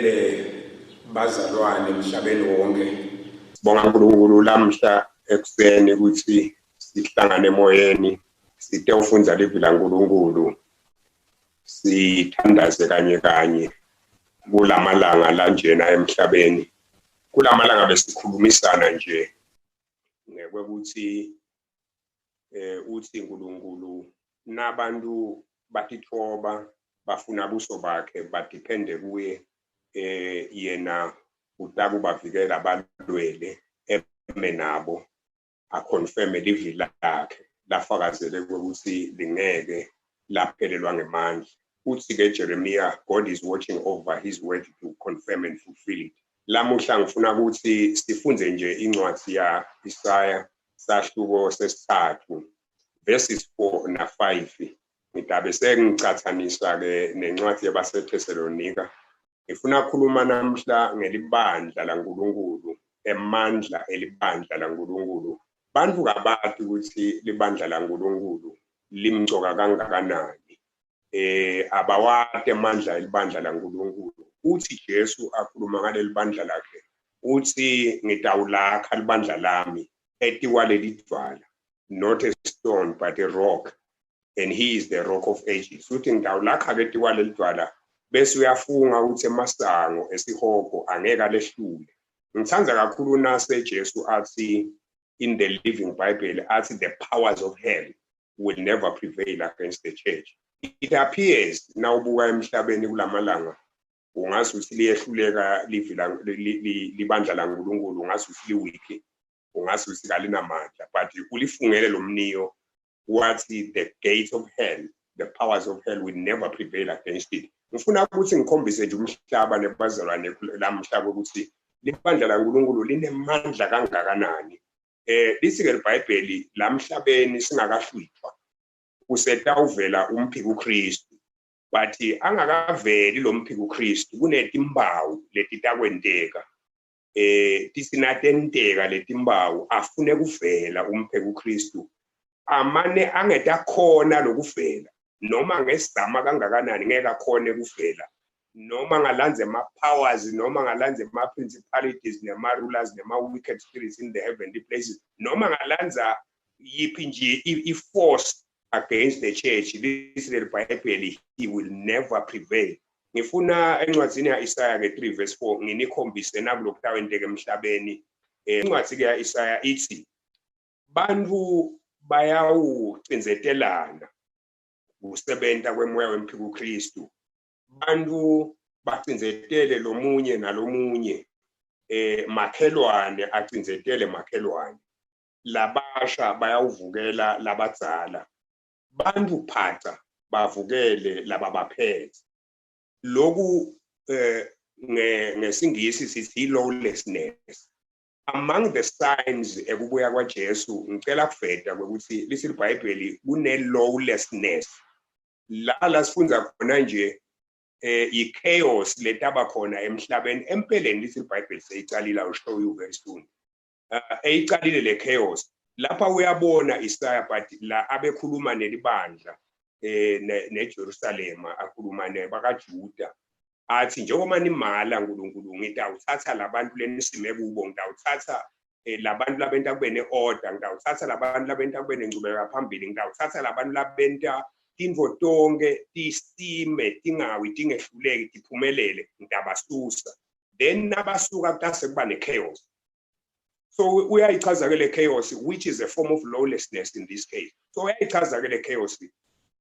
Sibingelele bazalwane emhlabeni wonke. Sibonga uNkulunkulu lamhla ekuseni ukuthi sihlangane emoyeni sitewufunza livi laNkulunkulu sithandaze kanye kanye kulamalanga lanjena emhlabeni. Kulamalanga besikhulumisana nje ngekuthi uthi uNkulunkulu nabantu batithoba bafuna buso bakhe badepende kuye yena utakubavikela abalwele eme nabo aconfirm livi lakhe lafakazele ukuthi lingeke laphelelwa ngemandla. Uthi ke Jeremiah, God is watching over his word to confirm and fulfill it. Lamuhla ngifuna ukuthi sifunze nje incwadi ya Isaya sahluko sesithathu verses 4 na 5. Ngitabe sengicathanisa ke nencwadi yabaseThesalonika. Ngifuna ukukhuluma namhla ngelibandla laNkulunkulu, emandla elibandla laNkulunkulu. Bantu kabathi ukuthi libandla laNkulunkulu limcoka kangakanani. Abawate amandla elibandla laNkulunkulu. Uthi Jesu akhuluma ngaleli bandla lakhe. Uthi ngitawulakha libandla lami etiwale lidvala, not a stone but a rock, and he is the rock of ages. Uthi ngitawulakha ke etiwale lidvala bese uyafunga ukuthi emasango esihogo angeka lehlule. Ngithanda kakhulu nase Jesu athi in the Living Bible athi the powers of hell will never prevail against the church. It appears nawubuka emhlabeni kulamalanga ungazi ukuthi liyehluleka libandla laNkulunkulu, ungazi ukuthi liwiki, ungazi ukuthi kalinamandla, but ulifungele lomniyo wathi the gates of hell, the powers of hell will never prevail against it. Ngifuna ukuthi ngikhombise nje umhlaba nebazalwane lamhla ukuthi libandla laNkulunkulu linemandla kangakanani. Lisi-ke iBhayibheli lamhlabeni singakahlwithwa usetawuvela umphiko uKristu, but angakaveli lo mphiko uKristu kunetimbawu letitakwenteka. Tisinatenteka letimbawu afune kuvela umphiko uKristu. Amane angetakhona lokuvela noma ngesizama kangakanani ngeke akhone kuvela, noma ngalanze ama-powers, noma ngalanze ama-principalities, nema-rulers, nema-wicked spirits in the heavenly places, noma ngalanza yiphi nje i-force against the church. This is the Bible, he will never prevail. Ngifuna encwadini ya Isaya ke 3 verse 4 nginikhombise nakulokutawenteka emhlabeni. Incwadi ke ya Isaya ithi bantu bayawucinzetelana usebenta kwemoya wemphiko uKristu. Bantu bacinzetele lomunye nalomunye, makhelwane acinzetele makhelwane. Labasha bayawuvukela labadzala. Bantu phatha bavukele lababaphethe. Loku ngesingisi sithi lawlessness. Among the signs ekubuya kwaJesu ngicela kuveta ukuthi lisi iBhayibheli kune lawlessness. La sifunza khona nje i-chaos letaba khona emhlabeni. Empeleni lisi iBhayibheli seyicalile, I'll show you very soon. Eyicalile le chaos lapha uyabona Isaya, but la abekhuluma nelibandla neJerusalem, akhuluma nebakaJuda athi njengoba nimala uNkulunkulu ngitawuthatha labantu lenisime kubo, ngitawuthatha labantu labenta kube ne-order, ngitawuthatha labantu labenta kube nengcubeko phambili, ngitawuthatha labantu labenta tintfo tonke tisime tingawi tingehluleki tiphumelele, ngitabasusa. Then nabasuka kutase kuba ne-chaos. So uyayichaza ke le chaos, which is a form of lawlessness in this case. So uyayichaza ke le chaos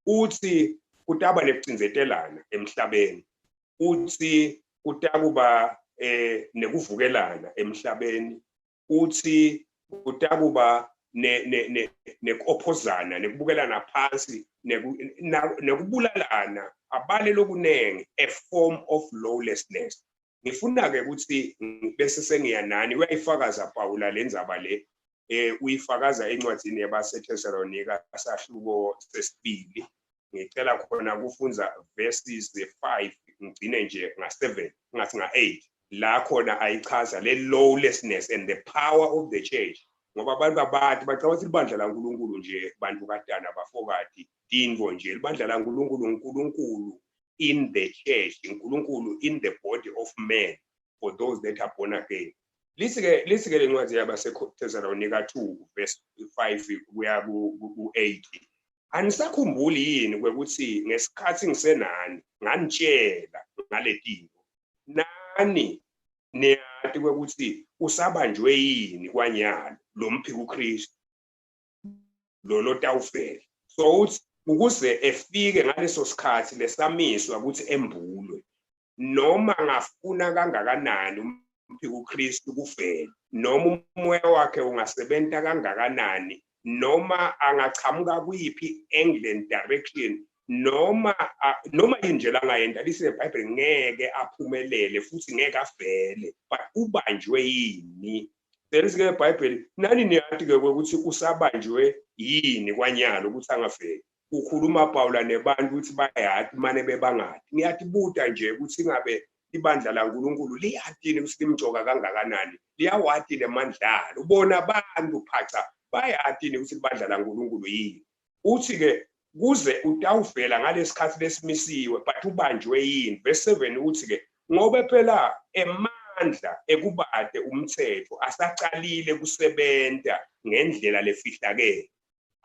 uthi kutaba nekucinzetelana emhlabeni, uthi kutakuba nekuvukelana emhlabeni, uthi kutakuba nekuophozana, nekubukelana phansi, nekubulalana, abale lokunenge, a form of lawlessness. Ngifuna ke ukuthi bese sengiyanani uyayifakaza Paula lenzaba le uyifakaza encwadini yabaseThesalonika sahluko sesibili. Ngicela khona kufunza verses 5 ngigcine nje nga7 ngathi nga8 la khona ayichaza le lawlessness and the power of the church. Ngoba abantu abathi bacabanga ukuthi libandla laNkulunkulu nje bantu kadana bafokati tintfo nje. Libandla laNkulunkulu uNkulunkulu in the church, uNkulunkulu in the body of man for those that are born again. Lisike lencwadi yabaseThesalonika 2 verse 5 kuya ku-8. Anisakhumbuli yini ukuthi ngesikhathi ngisenani nganitshela ngaletinto, nani niyathi ukuthi usabanjwe yini kwanyalo lo mphiko uKristu lo tawufela. So ukuze efike ngaleso sikhathi lesamiswa ukuthi embulwe, noma ngafuna kangakanani umphiko uKristu kufela, noma umoya wakhe ungasebenza kangakanani, noma angachamuka kuyiphi angle and direction, noma indlela angayenda, lise iBhayibheli ngeke aphumelele futhi ngeke afele, but ubanjwe yini. Selizike iBhayibheli nani niyathi ke ukuthi usabanjwe yini kwanyalo ukuthi angafeli. Ukhuluma Pawula nebantu ukuthi bayathi manje bebangathi. Ngiyathi buta nje ukuthi ngabe ibandla laNkulunkulu liyathini ukuthi limjoka kangakanani, liyawathi lemandlalo. Ubona abantu phaca bayathini ukuthi ibandla laNkulunkulu yini. Uthi ke kuze utawufela ngalesikhathi lesimisiwe, but ubanjwe yini. Verse 7 uthi ke ngoba phela emandla ekubade umthetho asaqalile kusebenza ngendlela lefihlakele.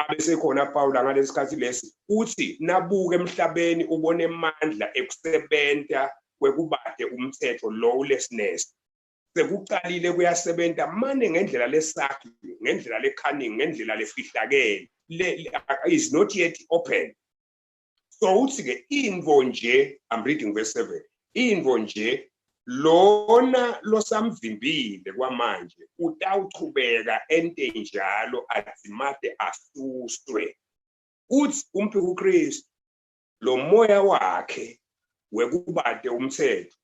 Abese khona Pawula ngalesikhathi lesi uthi nabuke emhlabeni ubone amandla ekusebenza kwekubade umthetho lawlessness. Sekuqalile kuyasebenza manje ngendlela lesakhi, ngendlela lecunning, ngendlela lefihlakele, is not yet open. So uthi ke invo nje, I'm reading verse 7, invo nje lona losamvimbile kwamanje utawuchubeka ente njalo azimate asuswe. Uthi umphiko uKristu lo moya wakhe wekubade umthetho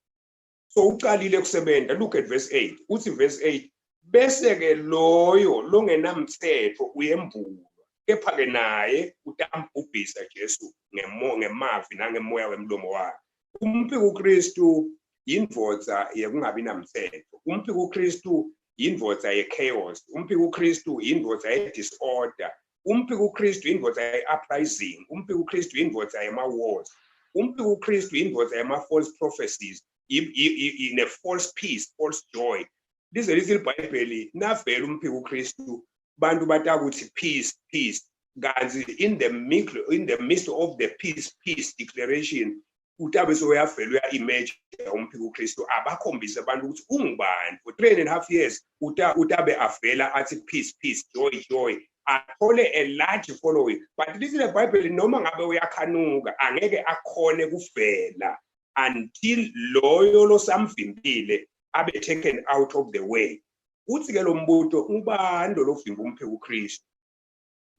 so uqalile kusebenza. Look at verse 8. Uthi verse 8 bese ke loyo longenamthetho uyembulwa, kepha ke naye utambhubhisa Jesu ngemavi nangemoya wemlomo wakhe. Umphiko uKristu indvodza yekungabi namthetho. Umphiko uKristu indvodza ye-chaos. Umphiko uKristu indvodza ye-disorder. Umphiko uKristu indvodza ye-uprising. Umphiko uKristu indvodza yema-wars. Umphiko uKristu indvodza yema-false prophecies, in a false peace, false joy. Lize lithi iBhayibheli navela umphiko uKristu bantu batakuthi peace, peace. Kanti in the midst of the peace declaration utabe soyavela uya-image umphiko uKristu abakhombise abantu ukuthi ungubani. For 3.5 years utabe avela athi peace, joy, athole a large following. But lithi leBhayibheli noma ngabe uyakhanuka angeke akhone kuvela until loyo losamvimbile abe taken out of the way. Uthi ke lo mbuto ubani lovimba umphiko uKristu.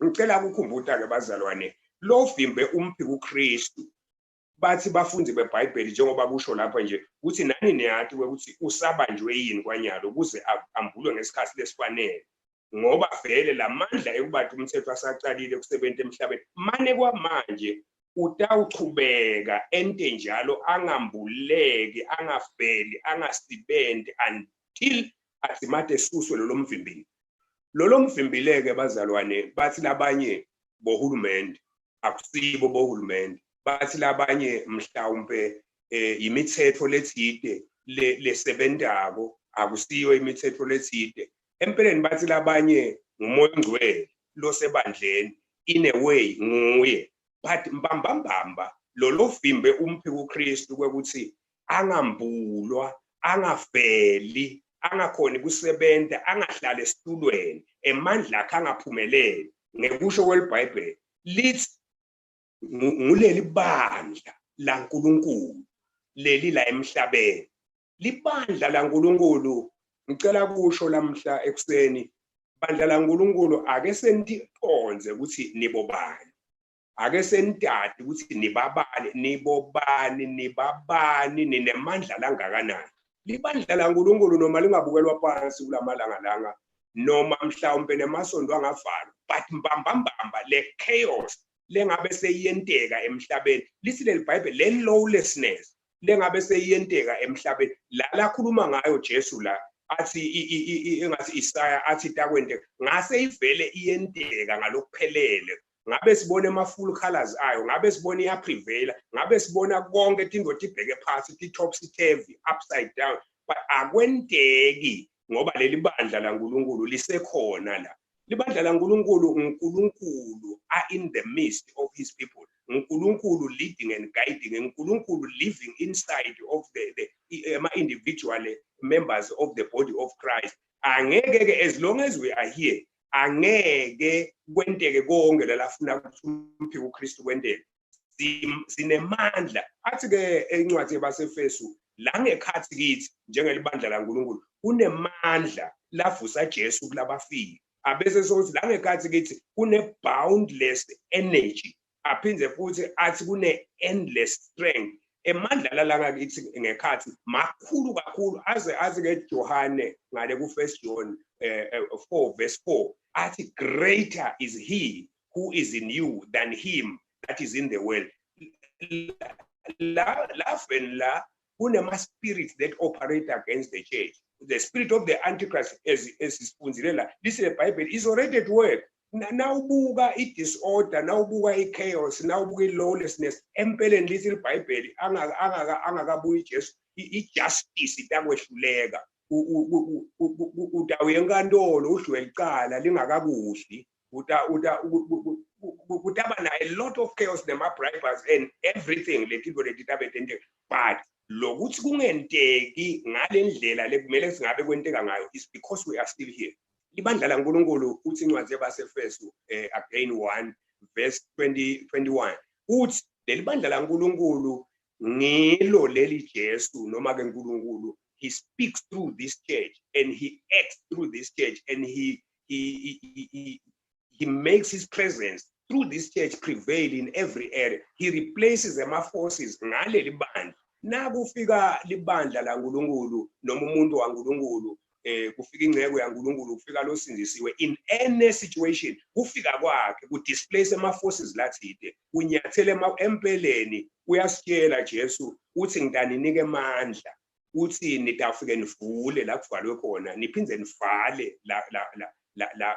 Ngicela ukukhumbula ke bazalwane, lovimbe umphiko uKristu bathi bafunzi beBhayibheli njengoba kusho lapha nje ukuthi nani niyathi ukuthi usabanjwe yini kwanyalo ukuze ambulwe ngesikhathi lesifanele, ngoba vele lamandla ekubade umthetho asaqalile kusebenza emhlabeni. Mane kwamanje utawuchubeka ente njalo angambuleki, angafeli, angasibendi until azimate suswe lo mvimbili. Lo mvimbileke bazalwane bathi labanye bohulumende, akusibo bohulumende. Bathi labanye mhlawumbe imithetho lethide lesebendako, akusiyo imithetho lethide. Empeleni bathi labanye ngumoya ongcwele losebandleni, in a way nguye. But mbambambamba lo vimbe umphiko uKristu kwekuthi angambulwa, angafeli, angakhoni kusebenza, angahlala esitulweni, emandla akhe angaphumeleli. Ngekusho kweLibhayibheli lithi nguleli bandla laNkulunkulu leli la emhlabeni. Libandla laNkulunkulu ngicela kusho lamhla ekuseni, bandla laNkulunkulu ake sentiqonze ukuthi nibobani. Ake sentade ukuthi nibobani, ninemandla langakanani. Libandla laNkulunkulu noma lingabukelwa phansi kulamalanga langa, noma mhlawumbe nemasondo angavalwa, but mbambambamba le chaos lengabe seyiyenteka emhlabeni. Lithi leLibhayibheli le lawlessness lengabe seyiyenteka emhlabeni. La khuluma ngayo Jesu la athi engathi Isaya athi takwente ngase ivele iyenteka ngalokuphelele ngabe sibona ama-full colors ayo, ngabe sibona iya-prevaila, ngabe sibona konke tindoda ibheke phansi, ti-topsy-turvy, upside down, but akwenteki ngoba leli bandla laNkulunkulu lisekhona la. Libandla laNkulunkulu, uNkulunkulu are in the midst of his people. uNkulunkulu leading and guiding, uNkulunkulu living inside of the individual members of the body of Christ. Angeke, as long as we are here, angeke kwenteke konke lalafuna ukuthi uKristu kwenteke. Sinemandla. Athi ke encwadi yabaseFesu la ngekhathi kithi njengelibandla laNkulunkulu kunemandla lavusa Jesu kulabafiki. Abese sokuthi la ngekhathi kithi kune-boundless energy, aphindze futhi athi kune-endless strength. Emandla lalanga kithi ngekhathi makhulu kakhulu, aze ke Johane ngale ku1 John 4 verse 4 athi greater is he who is in you than him that is in the world. La kunema-spirits that operate against the church. The spirit of the Antichrist, as isifunzilela, this is the Bible, is already at work. Nawubuka i-disorder, nawubuka i-chaos, nawubuka i-lawlessness, empeleni lithi iBhayibheli angakabuyi Jesu, i-justice itakwehluleka. Utawuya enkantolo udliwe licala lingakakuhli, kutaba na a lot of chaos nema-bribers and everything letinto letitabe tenteka. But lokuthi kungenteki ngale ndlela lekumele singabe kwenteka ngayo is because we are still here. Libandla laNkulunkulu uthi incwadi yabaseFesu again 1 verse 21 uthi leli bandla laNkulunkulu ngilo leli Jesu noma ke uNkulunkulu, he speaks through this church and he acts through this church and he makes his presence through this church prevail in every area. He replaces the forces ngaleli bandla. Nakufika libandla laNkulunkulu noma umuntu waNkulunkulu kufika ingcebo yaNkulunkulu, kufika losinzisiwe in any situation, kufika kwakhe ku displace ama-forces lathide, kunyathele empeleni. Uyasitshela Jesu uthi ngidaninike amandla, uthi nitafike nivule la kuvalwe khona, niphindze nivale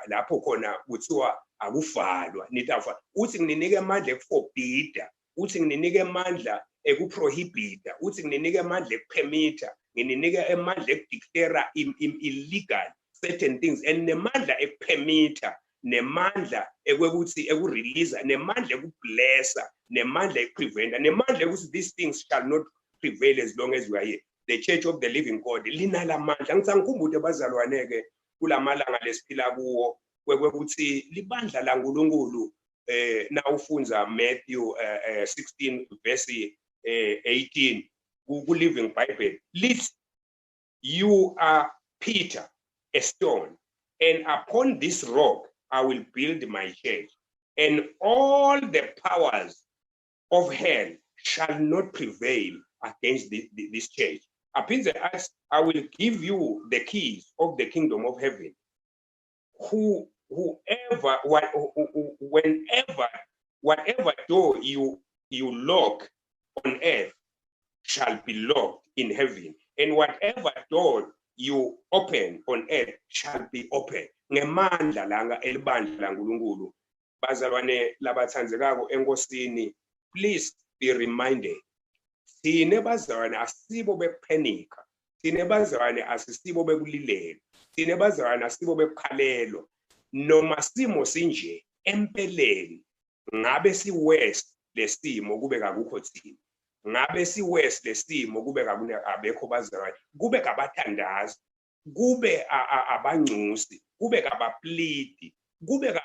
lapho khona kuthiwa akuvalwa, nitafa. Uthi ngininike amandla ekuforbida, uthi ngininike amandla ekuprohibita, uthi ngininike amandla ekupermita, ngininike amandla ekudeclare illegal certain things, and nemandla ekupermita, nemandla ekwekuthi ekurelease, nemandla ekublessa, nemandla ekupreventa, nemandla ekuthi these things shall not prevail as long as we are here. The Church of the Living God linalamandla. Ngisangikhumbule bazalwaneke kulamalanga lesiphila kuwo kwekuthi libandla laNkulunkulu na ufunza Matthew 16 verse 18 ku Living Bible lithi, you are Peter, a stone, and upon this rock I will build my church, and all the powers of hell shall not prevail against this church. Aphindze athi, I will give you the keys of the kingdom of heaven. Whatever door you lock on earth shall be locked in heaven, and whatever door you open on earth shall be open. Ngemandla langa elibandla laNkulunkulu. Bazalwane labathandzekako enkosini, please be reminded, sine bazalwane asibo bephanika, sine bazalwane asisibo bekulilela, sine bazalwane asibo bekukhalelo. Noma simo sinje empeleni, ngabe si-west lesimo kube kakukho thina, ngabe si-west lesimo kube abekho bazalwane, kube kabathandazi, kube abangcusi, kube kabapliti, kube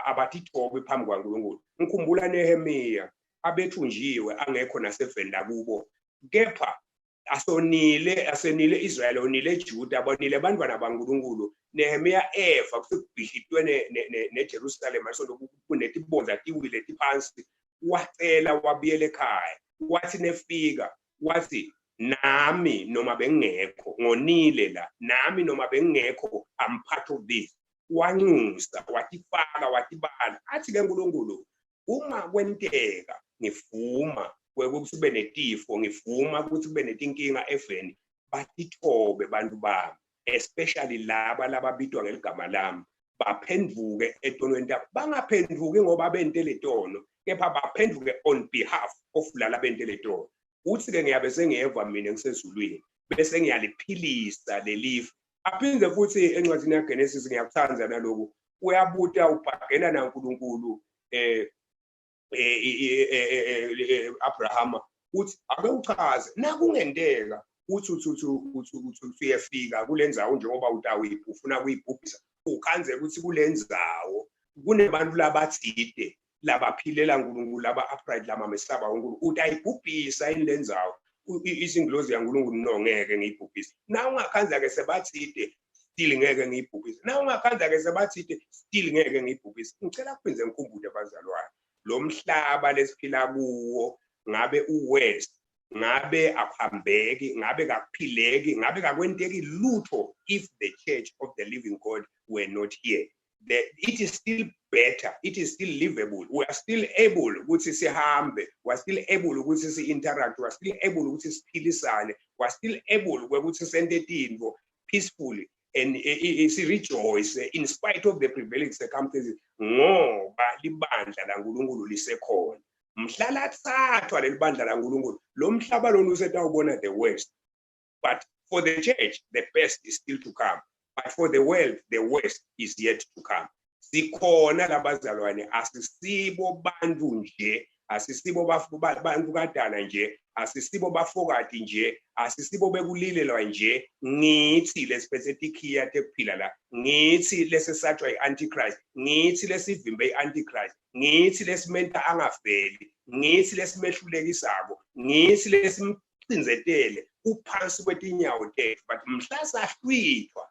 abatithobe phambi kwaNkulunkulu. Ngikhumbula Nehemiya abethunjiwe angekho naseveni lakubo, kepha asenile Israyeli, onile Juda, bonile abantwana baNkulunkulu. Nehemiya efa kusebhishitwe neJerusalem asondo kunetibonza tiwile tiphansi, wacela wabuyela ekhaya, wathi nefika wathi nami noma bengekho ngonile la, nami noma bengekho I'm part of this. Wanxusa, watifaka, watibala. Athi ke uNkulunkulu, uma kwenteka ngivuma ukuthi kube netifo, ngivuma ukuthi kube netinkinga eveni, batithobe bantu bami, especially laba lababitwa ngeligama lami, baphenduke etonweni labo bangaphenduki ngoba bente letono kepha baphenduke on behalf of lala bente letono uthi ke ngiyabe sengiyeva mina ngisezulwini bese ngiyaliphilisa lelifu aphinde futhi encwadini yaGenesis ngiyakuthanda naloku uyabuta ubhagela naNkulunkulu Abrahama uthi ake uchaze nakungendeka uthi uyefika kulenzawo njengoba utawiphi ufuna kuyibhubhisa ukhanze ukuthi kulendzawo kunebantu labathide labaphilela uNkulunkulu laba upright lama mesaba uNkulunkulu utayibhubhisa inlenzawo isingilozi yaNkulunkulu no ngeke ngiyibhubhise na ungakhanza ke sebathide still ngeke ngiyibhubhise na ungakhanza ke sebathide still ngeke ngiyibhubhise ngicela kwenze ngikhumbule abazalwane lo mhlaba lesiphila kuwo ngabe uwest ngabe akuhambeki ngabe kakuphileki ngabe kakwenteki lutho if the church of the living God were not here. It is still better, it is still livable, we are still able ukuthi sihambe, we are still able ukuthi si-interact, we are still able ukuthi siphilisane, we are still able ukuthi sente tinto peacefully and si-rejoice in spite of the prevailing circumstances ngoba libandla laNkulunkulu lisekhona. Mhlala thathwa leli bandla laNkulunkulu lo mhlaba lona usetawubona the worst, but for the church the best is still to come, but for the world the worst is yet to come. Sikhona labazalwane asisibo bantu nje, asisibo bantu kadala nje, asisibo bafokati nje, asisibo bekulilelwa nje, ngithi lesiphethetikhiya tekuphila la, ngithi lesesatshwa i-antichrist, ngithi lesivimbe i-antichrist, ngithi lesimenta angafeli, ngithi lesimehlulekisako, ngithi lesimcinzetele uphansi kwetinyawo tethu, but mhla sahlwithwa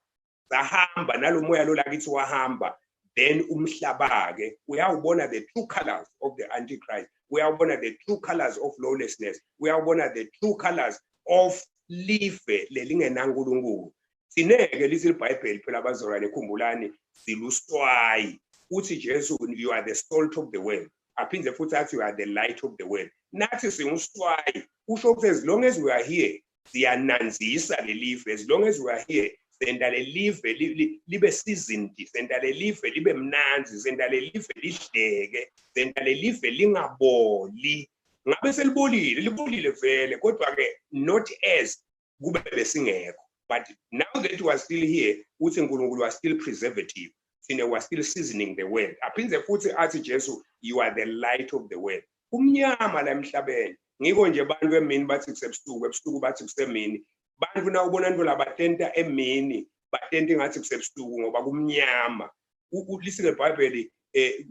sahamba nalo moya lo lakithi wahamba, then umhlaba-ke uyawubona the true colors of the antichrist, uyawubona the true colors of lawlessness, uyawubona the true colors of life lelingenaNkulunkulu. Sineke lithi iBhayibheli phela abazalwane khumbulani siluswayi uthi Jesu you are the salt of the world, aphinde futhi athi you are the light of the world. Nathi singuswayi usho ukuthi as long as we are here siyananzisa lelife, as long as we are here senda lelive libe seasoned, senda lelive libe mnanzi, senda lelive lihleke, senda lelive lingaboli. Ngabe selibolile libolile vele kodwa ke not as kube besingekho, but now that we are still here uthi uNkulunkulu was still preservative, sine was still seasoning the world. Aphinde futhi athi Jesu you are the light of the world. Umnyama la emhlabeni ngiko nje abantu emini bathi kusebusuku, ebusuku bathi kusemini. Bantu na ubona nto labatenta emini batenta ngathi kusebusuku ngoba kumnyama. Lisike iBhayibheli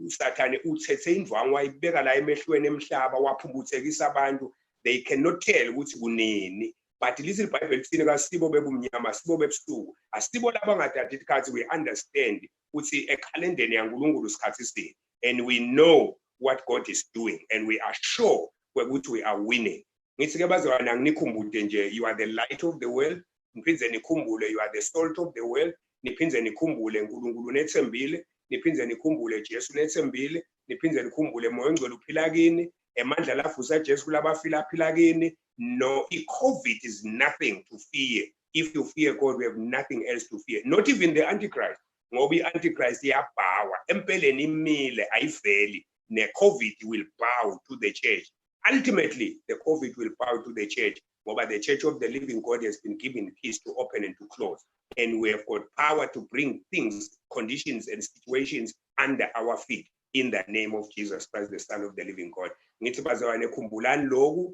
uSathane uthethe indwangu wayibeka la emehlweni emhlaba waphumbuthekisa abantu, they cannot tell ukuthi kunini, but lisi iBhayibheli sine kasibo bebumnyama sibo bebusuku asibo laba ngathathi isikhathi we understand ukuthi ekhalendeni yaNkulunkulu isikhathi sini, and we know what God is doing and we are sure ukuthi we are winning. Ngithi ke bazalwane anginikhumbude nje you are the light of the world, niphinde nikhumbule you are the salt of the world, niphinde nikhumbule uNkulunkulu nethembile, niphinde nikhumbule Jesu nethembile, niphinde nikhumbule moya ongcwele uphila kini, emandla lavusa Jesu kulabafila aphila kini. No, COVID is nothing to fear. If you fear God, we have nothing else to fear, not even the antichrist. Ngoba i-antichrist iyabhawa empeleni imile ayiveli, ne-COVID will bow to the church. Ultimately, the COVID will bow to the church, but the church of the living God has been given keys to open and to close. And we have got power to bring things, conditions, and situations under our feet in the name of Jesus Christ, the Son of the living God. Ngithi bazalwane khumbulani lokhu,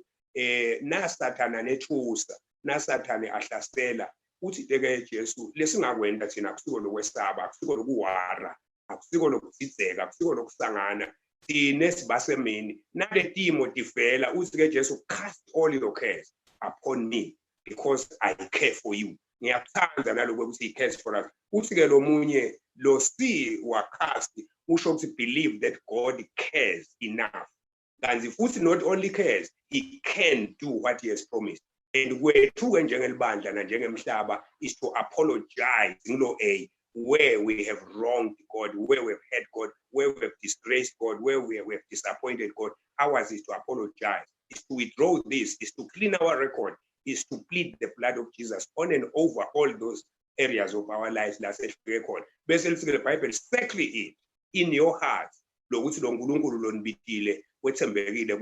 naSathane nethusa, naSathane ahlasela, uthi ke Jesu lesingakwenda thina akusiko lokwesaba, akusiko lokuwara, akusiko lokusidzeka, akusiko lokusangana. Sibasemini nale timo tivela uthi ke Jesu cast all your cares upon me because I care for you. Ngiyakuthanda naloko ukuthi he cares for us. Uthi ke lo munye lo si wa cast usho ukuthi believe that God cares enough. Kanti futhi not only cares, he can do what he has promised. And wethu njengelibandla na njengemhlaba is to apologize ngilo where we have wronged God, where we have hurt God, where we have disgraced God, where we have disappointed God. Ours is to apologize, is to withdraw this, is to clean our record, is to plead the blood of Jesus on and over all those areas of our lives lasehluleke khona bese lifike leBhayibheli settle it in your heart lokuthi lo nkulunkulu lonibitile wethembekile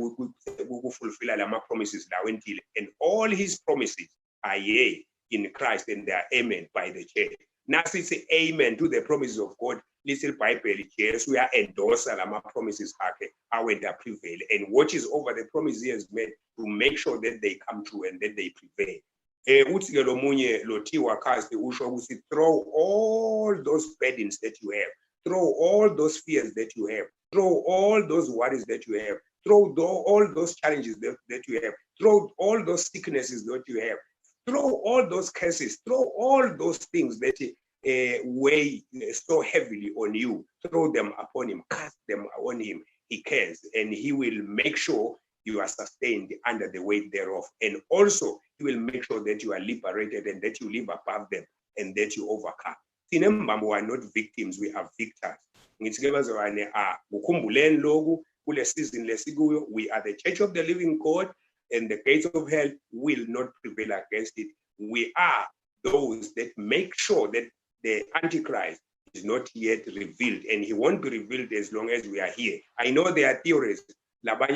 ukufulfilla lama promises lawo entile, and all his promises are yea in Christ and they are amen by the church. Nasi say amen to the promises of God. Little Bible, yes, we are endorse lama promises akhe awenta prevail and watches over the promises he has made to make sure that they come true and that they prevail. Uthi ke lo munye loThiwa Khasti usho ukuthi throw all those burdens that you have, throw all those fears that you have, throw all those worries that you have, throw all those challenges that you have, throw all those sicknesses that you have, throw all those curses, throw all those things that weigh so heavily on you, throw them upon him, cast them on him. He cares, and he will make sure you are sustained under the weight thereof. And also, he will make sure that you are liberated and that you live above them and that you overcome. We are not victims, we are victors. We are the church of the living God, and the gates of hell will not prevail against it. We are those that make sure that the Antichrist is not yet revealed, and he won't be revealed as long as we are here. I know there are theories, but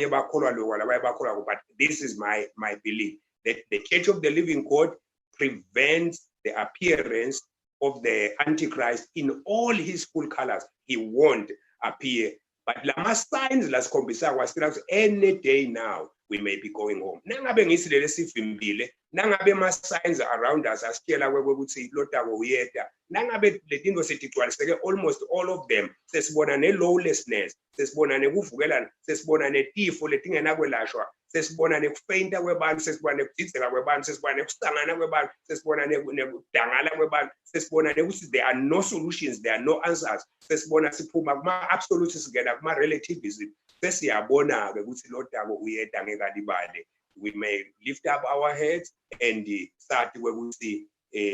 this is my belief, that the church of the living God prevents the appearance of the Antichrist in all his full colors. He won't appear. But lama signs las kombisa was any day now we may be going home. Nangabe ngisilele sivimbile, nangabe ma signs around us asitshela ukuthi lotawo uyeda. Nangabe letinto setigcwaliseke almost all of them. Sesibona ne-lawlessness, sesibona nekuvukelana, sesibona netifo letingenakwelashwa, sesibona nekufeinta kwebantu, sesibona nekudideka kwebantu, sesibona nekusangana kwebantu, sesibona nekudangala kwebantu, sesibona nekuthi there are no solutions, there are no answers. Sesibona siphuma kuma-absolutes sigena kuma-relativism. Sesiyabona-ke ukuthi lotawo uyeda ngekalibale. We may lift up our heads and start ukuthi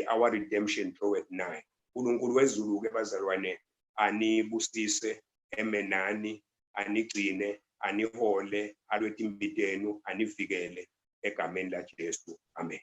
our redemption draweth nigh. uNkulunkulu wezulu ke bazalwane anibusise emenani, anigcine, anihole alwethi imbitenu, anivikele egameni laJesu. Amen.